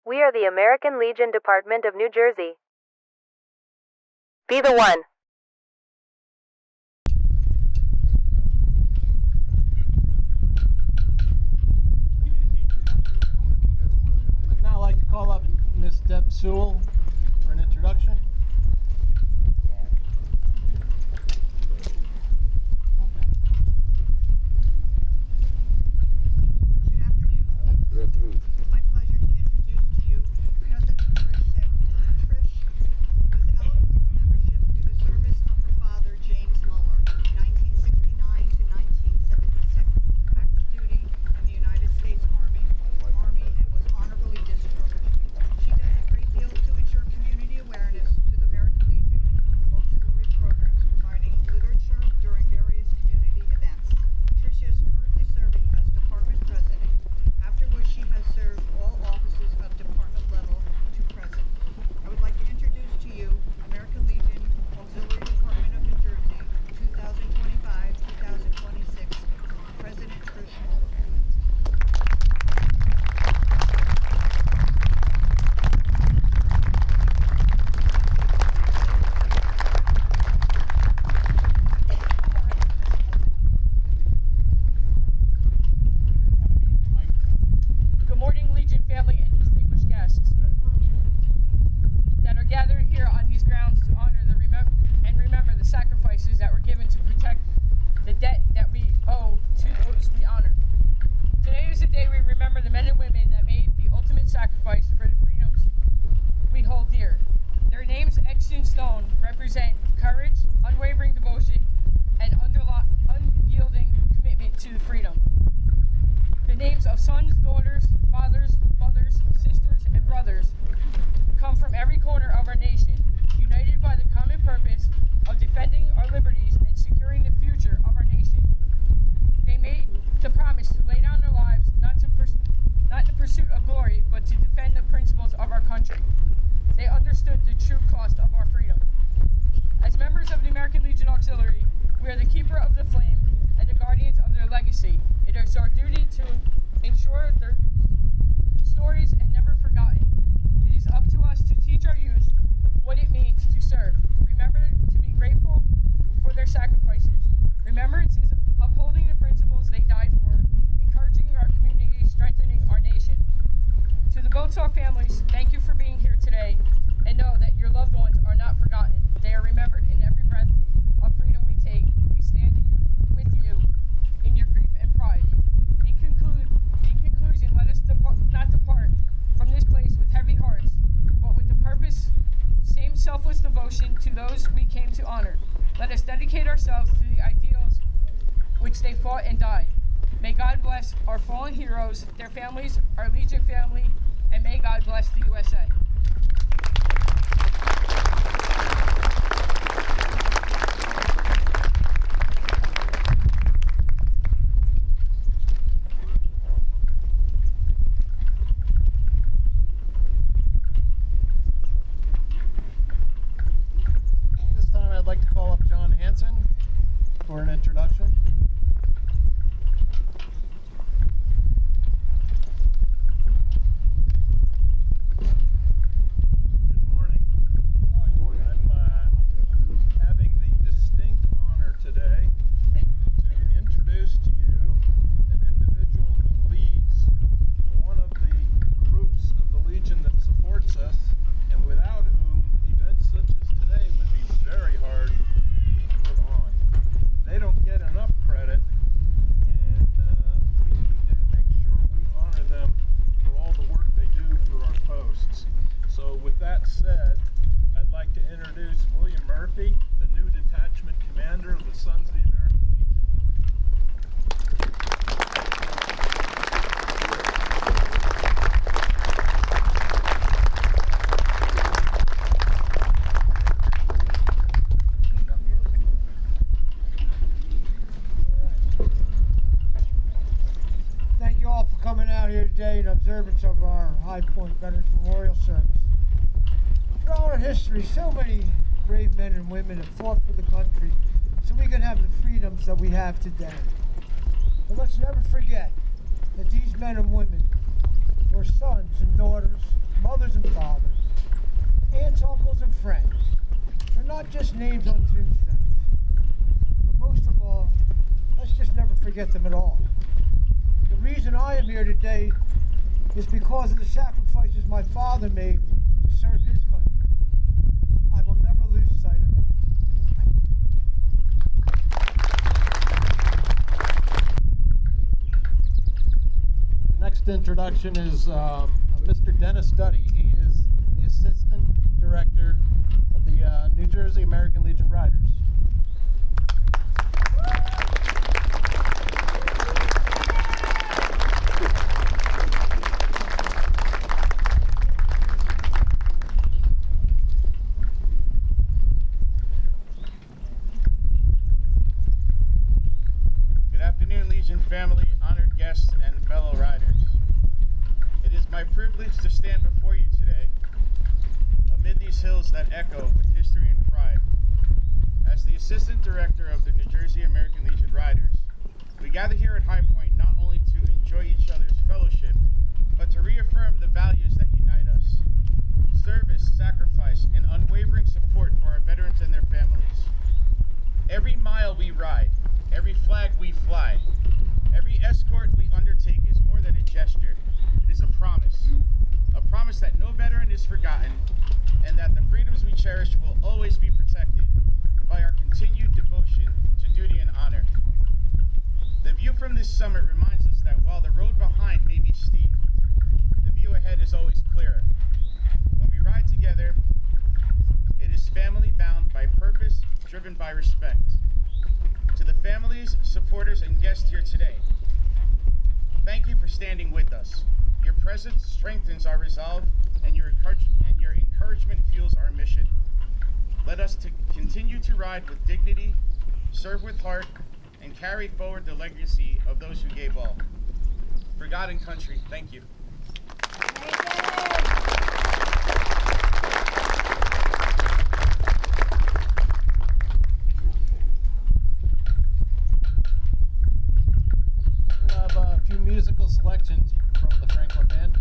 We are the American Legion Department of New Jersey. Be the one. I'd now like to call up Miss Deb Sewell for an introduction. Good afternoon. It's my pleasure to introduce to you President Trish was eligible for membership through the service of her father, James Muller, 1969 to 1976, active duty in the United States Army, and was honorably discharged. She does a great deal to ensure community awareness to the American Legion auxiliary programs, providing literature during various community events. Tricia is currently serving as department president, after which she has served all offices of department level to present. I would like to introduce to you American Legion Auxiliary Department of New Jersey, 2025-2026, President Trish Muller. Good morning, Legion family and distinguished guests that are gathered here on these grounds to honor and remember the sacrifices that were given to protect the debt that we owe to those we honor. Today is the day we remember the men and women that made the ultimate sacrifice for the freedoms we hold dear. Their names etched in stone represent courage, unwavering devotion, and unyielding commitment to freedom. The names of sons, daughters, fathers, mothers, sisters, and brothers come from every corner of our nation, united by the common purpose of defending our liberties and securing the future of our nation. They made the promise to lay down their lives not in pursuit of glory, but to defend the principles of our country. They understood the true cost of our freedom. As members of the American Legion Auxiliary, we are the keeper of the flame and the guardians of their legacy. It is our duty to ensure their stories are never forgotten. It is up to us to teach our youth what it means to serve. Remember to be grateful for their sacrifices. Remembrance is upholding the principles they died for, encouraging our community, strengthening our nation. To the Boatsar families, thank you for being here today, and know that your loved ones are not forgotten. They are remembered in every breath of freedom we take. We stand with you in your grief and pride. In conclusion, let us not depart from this place with heavy hearts, but with the purpose, same selfless devotion to those we came to honor. Let us dedicate ourselves to the ideals which they fought and died. May God bless our fallen heroes, their families, our Legion family, and may God bless the USA. This time I'd like to call up John Hanson for an introduction. Good morning. I'm having the distinct honor today to introduce to you an individual who leads one of the groups of the Legion that supports us, and without whom events such as today would be very hard to put on. They don't get enough credit, and we need to make sure we honor them for all the work they do for our posts. So with that said, I'd like to introduce William Murphy, the new detachment commander of the Sons of the American Legion. Thank you all for coming out here today in observance of our Highpoint Veterans Memorial Service. Throughout our history, so many brave men and women have fought for the country so we can have the freedoms that we have today. But let's never forget that these men and women were sons and daughters mothers and fathers, aunts, uncles, and friends. They're not just names on tombstones, but most of all, let's just never forget them at all. The reason I am here today is because of the sacrifices my father made to serve his country. I will never lose sight of that. The next introduction is Mr. Dennis Duddy. He is the Assistant Director of the New Jersey American Legion Riders. Good afternoon, Legion family, honored guests, and fellow riders. It is my privilege to stand before you today amid these hills that echo with history and pride. As the Assistant Director of the New Jersey American Legion Riders, we gather here at Highpoint not only to enjoy each other's fellowship, but to reaffirm the values that unite us: service, sacrifice, and unwavering support for our veterans and their families. Every mile we ride, every flag we fly, every escort we undertake is more than a gesture. It is a promise that no veteran is forgotten, and that the freedoms we cherish will always be protected by our continued devotion to duty and honor. The view from this summit reminds us that while the road behind may be steep, the view ahead is always clearer. When we ride together, it is family bound by purpose, driven by respect. To the families, supporters, and guests here today, thank you for standing with us. Your presence strengthens our resolve, and your encouragement fuels our mission. Let us continue to ride with dignity, serve with heart, and carry forward the legacy of those who gave all. For God and country, thank you. We'll have a few musical selections from the Franklin Band.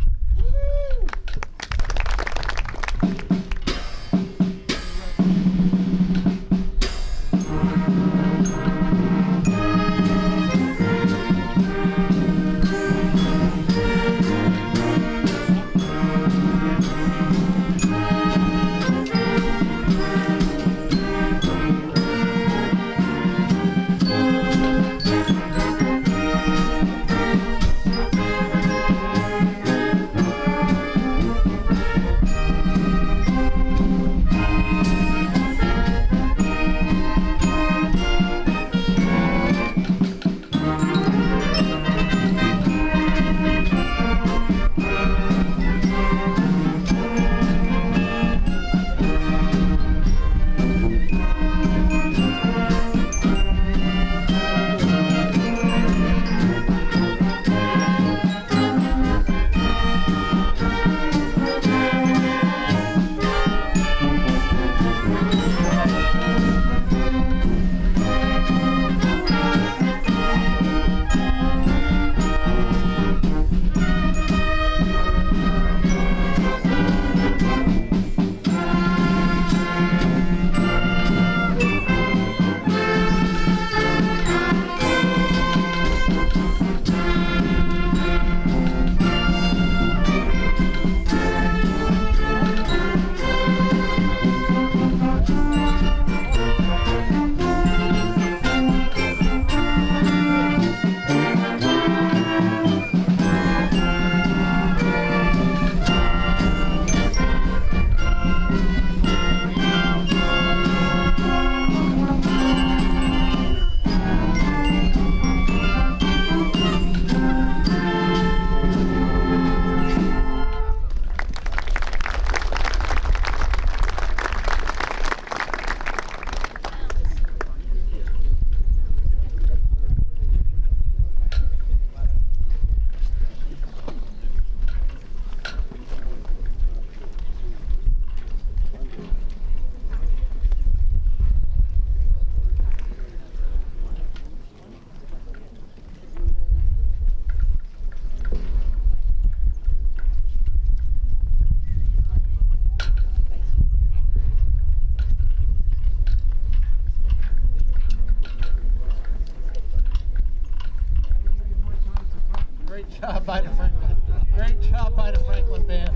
job by the Franklin. Great job by the Franklin band.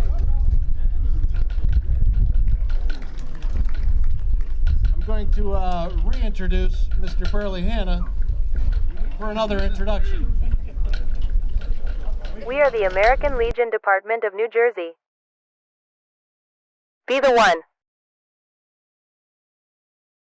I'm going to reintroduce Mr. Burley Hanna for another introduction. We are the American Legion Department of New Jersey. Be the one.